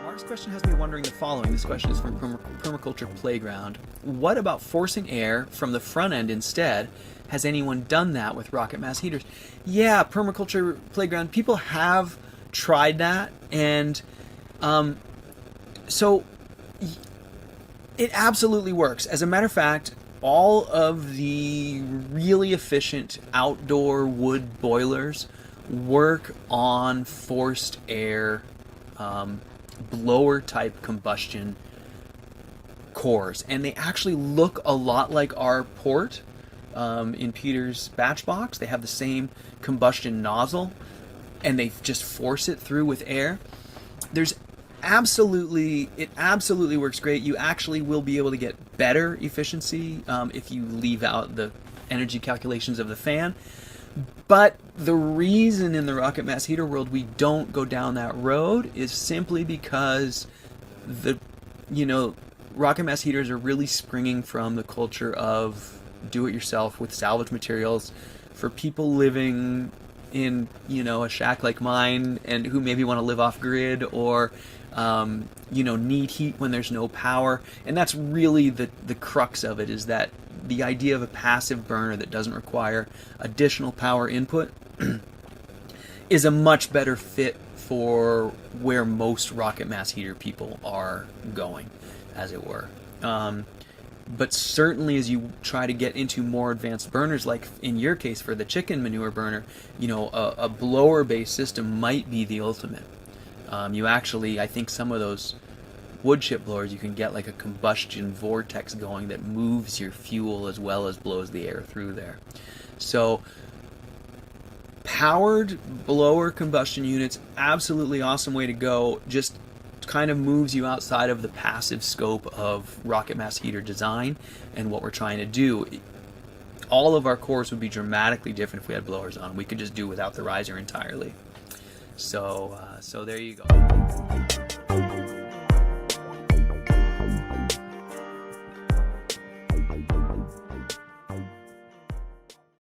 Mark's question has me wondering the following. This question is from Permaculture Playground. What about forcing air from the front end instead? Has anyone done that with rocket mass heaters? Yeah, Permaculture Playground, people have tried that, and so it absolutely works. As a matter of fact, all of the really efficient outdoor wood boilers work on forced air blower type combustion cores, and they actually look a lot like our port in Peter's batch box. They have the same combustion nozzle, and they just force it through with air. It absolutely works great. You actually will be able to get better efficiency if you leave out the energy calculations of the fan. But the reason in the rocket mass heater world we don't go down that road is simply because rocket mass heaters are really springing from the culture of do-it-yourself with salvage materials for people living in a shack like mine and who maybe want to live off grid or need heat when there's no power. And that's really the crux of it, is that the idea of a passive burner that doesn't require additional power input is a much better fit for where most rocket mass heater people are going, as it were. But certainly as you try to get into more advanced burners, like in your case for the chicken manure burner, a blower-based system might be the ultimate. I think some of those wood chip blowers, you can get like a combustion vortex going that moves your fuel as well as blows the air through there. So powered blower combustion units, absolutely awesome way to go. Just kind of moves you outside of the passive scope of rocket mass heater design and what we're trying to do. All of our cores would be dramatically different if we had blowers on. We could just do without the riser entirely. So there you go.